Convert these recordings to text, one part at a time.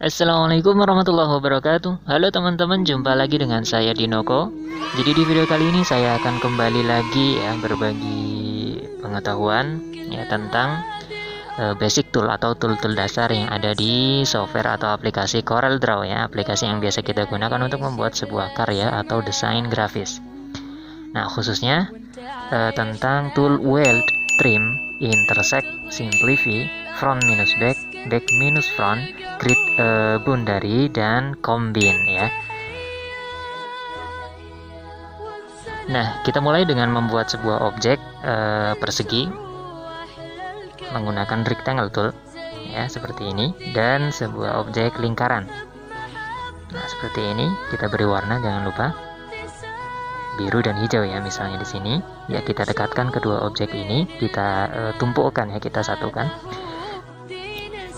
Assalamualaikum warahmatullahi wabarakatuh. Halo teman-teman, jumpa lagi dengan saya Dinoko. Jadi di video kali ini saya akan kembali lagi ya berbagi pengetahuan ya tentang basic tool atau tool-tool dasar yang ada di software atau aplikasi CorelDRAW ya, aplikasi yang biasa kita gunakan untuk membuat sebuah karya atau desain grafis. Nah, khususnya tentang tool Weld, Trim, Intersect, Simplify, Front minus Back, Back minus Front, Grid, Boundary, dan Combine ya. Nah, kita mulai dengan membuat sebuah objek persegi menggunakan rectangle tool ya, seperti ini, dan sebuah objek lingkaran. Nah, seperti ini kita beri warna, jangan lupa biru dan hijau ya, misalnya di sini ya. Kita dekatkan kedua objek ini, kita tumpukkan ya, kita satukan.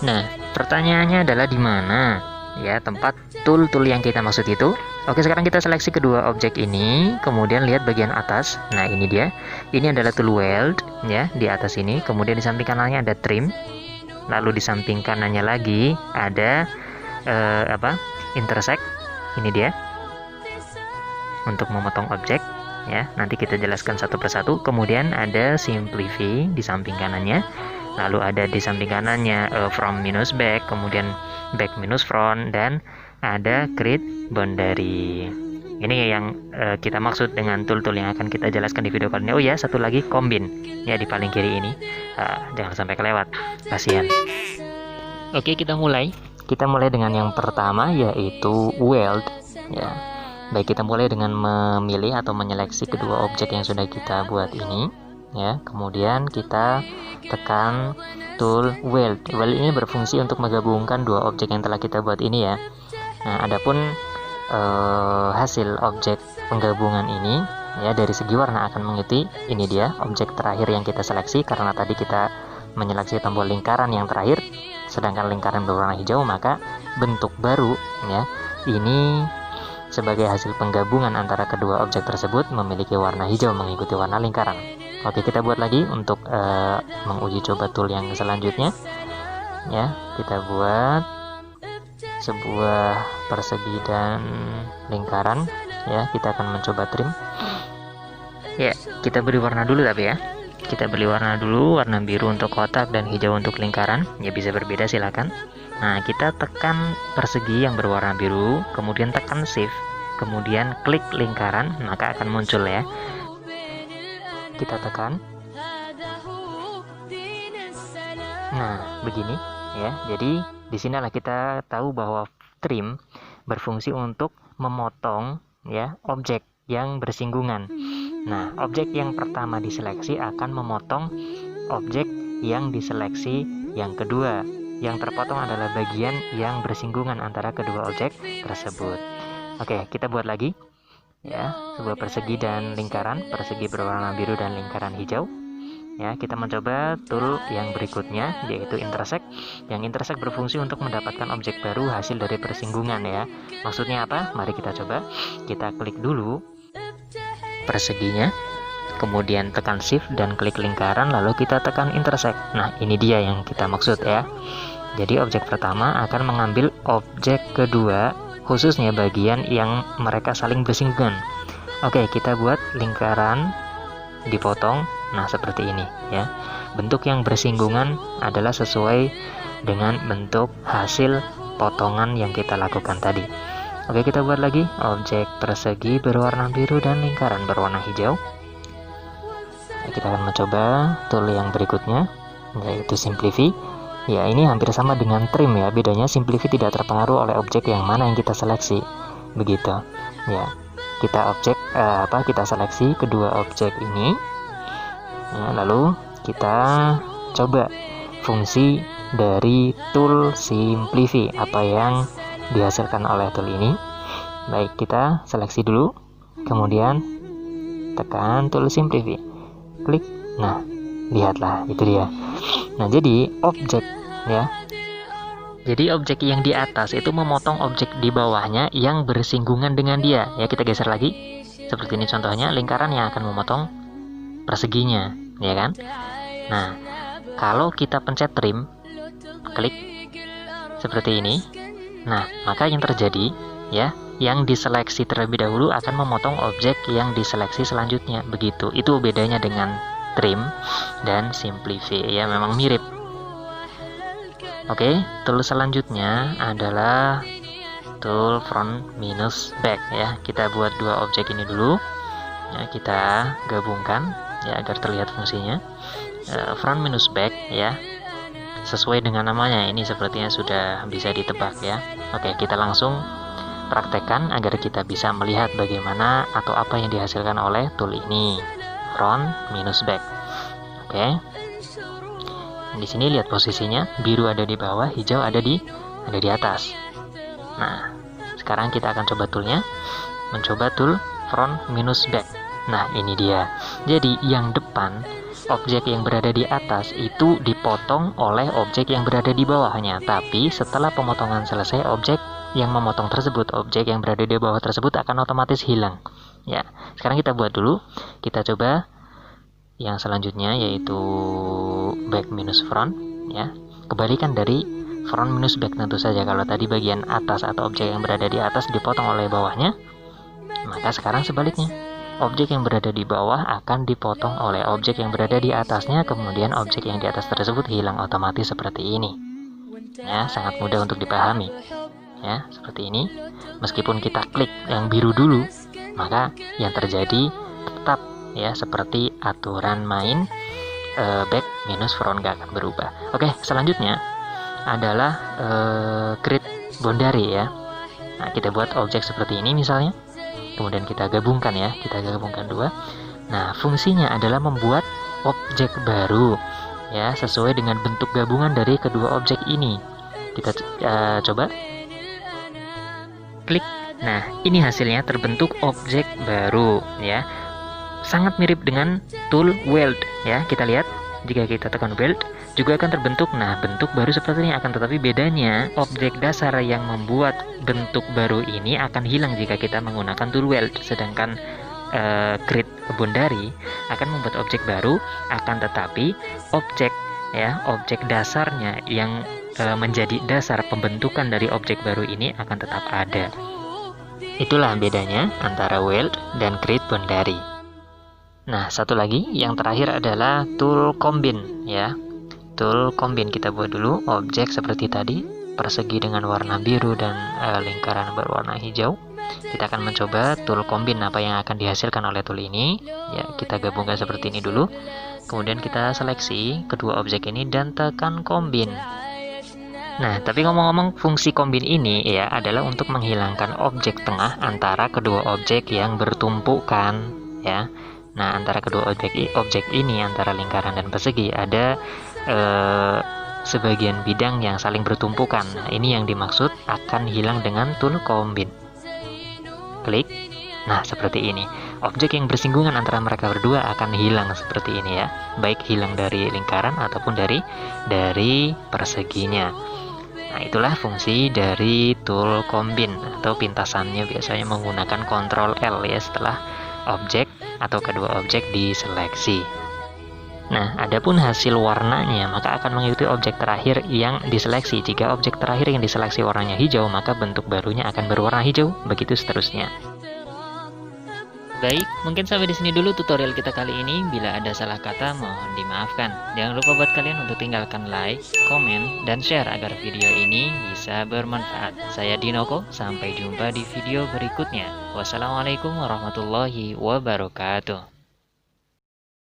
Nah, pertanyaannya adalah di mana ya tempat tool-tool yang kita maksud itu. Oke, sekarang kita seleksi kedua objek ini, kemudian lihat bagian atas. Nah, ini dia. Ini adalah tool Weld ya, di atas ini. Kemudian di samping kanannya ada Trim. Lalu di samping kanannya lagi ada Intersect. Ini dia. Untuk memotong objek ya, nanti kita jelaskan satu persatu. Kemudian ada Simplify di samping kanannya, lalu ada di samping kanannya Front minus Back, kemudian Back minus Front, dan ada Grid Boundary. Ini yang kita maksud dengan tool-tool yang akan kita jelaskan di video kali ini. Oh ya, satu lagi Combine ya, di paling kiri ini. Jangan sampai kelewat, kasihan. Oke, kita mulai dengan yang pertama, yaitu Weld ya. Baik, kita mulai dengan memilih atau menyeleksi kedua objek yang sudah kita buat ini ya. Kemudian kita tekan tool Weld. Weld ini berfungsi untuk menggabungkan dua objek yang telah kita buat ini ya. Nah, adapun hasil objek penggabungan ini ya, dari segi warna akan mengikuti ini dia objek terakhir yang kita seleksi. Karena tadi kita menyeleksi tombol lingkaran yang terakhir, sedangkan lingkaran berwarna hijau, maka bentuk baru ya ini sebagai hasil penggabungan antara kedua objek tersebut memiliki warna hijau mengikuti warna lingkaran. Oke, kita buat lagi untuk menguji coba tool yang selanjutnya ya. Kita buat sebuah persegi dan lingkaran ya. Kita akan mencoba trim ya. Kita beri warna dulu, tapi ya kita beri warna dulu, warna biru untuk kotak dan hijau untuk lingkaran ya, bisa berbeda silakan. Nah, kita tekan persegi yang berwarna biru, kemudian tekan shift, kemudian klik lingkaran, maka akan muncul ya. Kita tekan. Nah, begini ya. Jadi di sinilah kita tahu bahwa trim berfungsi untuk memotong ya objek yang bersinggungan. Nah, objek yang pertama diseleksi akan memotong objek yang diseleksi yang kedua. Yang terpotong adalah bagian yang bersinggungan antara kedua objek tersebut. Oke, kita buat lagi ya, sebuah persegi dan lingkaran, persegi berwarna biru dan lingkaran hijau ya. Kita mencoba tool yang berikutnya, yaitu Intersect. Yang Intersect berfungsi untuk mendapatkan objek baru hasil dari persinggungan ya. Maksudnya apa? Mari kita coba. Kita klik dulu perseginya, kemudian tekan shift dan klik lingkaran, lalu kita tekan Intersect. Nah, ini dia yang kita maksud ya. Jadi objek pertama akan mengambil objek kedua, khususnya bagian yang mereka saling bersinggungan. Oke, kita buat lingkaran dipotong. Nah, seperti ini ya. Bentuk yang bersinggungan adalah sesuai dengan bentuk hasil potongan yang kita lakukan tadi. Oke, kita buat lagi objek persegi berwarna biru dan lingkaran berwarna hijau. Kita akan mencoba tool yang berikutnya, yaitu Simplify. Ya, ini hampir sama dengan trim ya, bedanya Simplify tidak terpengaruh oleh objek yang mana yang kita seleksi. Begitu. Ya. Kita seleksi kedua objek ini. Ya, lalu kita coba fungsi dari tool Simplify, apa yang dihasilkan oleh tool ini. Baik, kita seleksi dulu. Kemudian tekan tool Simplify. Klik. Nah, lihatlah, itu dia. Nah, jadi objek ya. Jadi objek yang di atas itu memotong objek di bawahnya yang bersinggungan dengan dia. Ya, kita geser lagi. Seperti ini contohnya, lingkaran yang akan memotong perseginya, ya kan? Nah, kalau kita pencet trim, klik seperti ini. Nah, maka yang terjadi ya, yang diseleksi terlebih dahulu akan memotong objek yang diseleksi selanjutnya. Begitu. Itu bedanya dengan trim dan simplify ya, memang mirip. Oke, tool selanjutnya adalah tool front minus back ya. Kita buat dua objek ini dulu. Ya, kita gabungkan ya agar terlihat fungsinya. Front minus back ya. Sesuai dengan namanya, ini sepertinya sudah bisa ditebak ya. Oke, kita langsung praktekkan agar kita bisa melihat bagaimana atau apa yang dihasilkan oleh tool ini. Front minus back. Oke. Di sini lihat posisinya, biru ada di bawah, hijau ada di atas. Nah, sekarang kita akan coba toolnya, mencoba tool front minus back. Nah, ini dia. Jadi yang depan, objek yang berada di atas itu dipotong oleh objek yang berada di bawahnya. Tapi setelah pemotongan selesai, objek yang memotong tersebut, objek yang berada di bawah tersebut akan otomatis hilang. Ya, sekarang kita buat dulu. Kita coba yang selanjutnya, yaitu back minus front ya. Kebalikan dari front minus back tentu saja. Kalau tadi bagian atas atau objek yang berada di atas dipotong oleh bawahnya, maka sekarang sebaliknya. Objek yang berada di bawah akan dipotong oleh objek yang berada di atasnya, kemudian objek yang di atas tersebut hilang otomatis seperti ini. Ya, sangat mudah untuk dipahami. Ya, seperti ini. Meskipun kita klik yang biru dulu, maka yang terjadi tetap ya seperti aturan main back minus front, gak akan berubah. Oke, selanjutnya adalah create boundary ya. Nah, kita buat objek seperti ini misalnya, kemudian kita gabungkan ya, kita gabungkan dua. Nah, fungsinya adalah membuat objek baru ya, sesuai dengan bentuk gabungan dari kedua objek ini. Kita coba klik. Nah, ini hasilnya terbentuk objek baru ya. Sangat mirip dengan tool weld ya. Kita lihat, jika kita tekan weld juga akan terbentuk. Nah, bentuk baru seperti ini, akan tetapi bedanya objek dasar yang membuat bentuk baru ini akan hilang jika kita menggunakan tool weld. Sedangkan create boundary akan membuat objek baru, akan tetapi objek ya, objek dasarnya yang menjadi dasar pembentukan dari objek baru ini akan tetap ada. Itulah bedanya antara weld dan create boundary. Nah, satu lagi yang terakhir adalah tool combine ya. Tool combine kita buat dulu objek seperti tadi, persegi dengan warna biru dan lingkaran berwarna hijau. Kita akan mencoba tool combine, apa yang akan dihasilkan oleh tool ini. Ya, kita gabungkan seperti ini dulu. Kemudian kita seleksi kedua objek ini dan tekan combine. Nah, tapi ngomong-ngomong, fungsi combine ini ya adalah untuk menghilangkan objek tengah antara kedua objek yang bertumpukan ya. Nah, antara kedua objek ini, antara lingkaran dan persegi, ada sebagian bidang yang saling bertumpukan. Nah, ini yang dimaksud akan hilang dengan tool combine. Klik. Nah, seperti ini. Objek yang bersinggungan antara mereka berdua akan hilang seperti ini ya. Baik hilang dari lingkaran ataupun dari perseginya. Nah, itulah fungsi dari tool combine atau pintasannya biasanya menggunakan Ctrl L ya setelah objek atau kedua objek diseleksi. Nah, adapun hasil warnanya maka akan mengikuti objek terakhir yang diseleksi. Jika objek terakhir yang diseleksi warnanya hijau, maka bentuk barunya akan berwarna hijau, begitu seterusnya. Baik, mungkin sampai di sini dulu tutorial kita kali ini. Bila ada salah kata, mohon dimaafkan. Jangan lupa buat kalian untuk tinggalkan like, komen, dan share agar video ini bisa bermanfaat. Saya Dinoko, sampai jumpa di video berikutnya. Wassalamualaikum warahmatullahi wabarakatuh.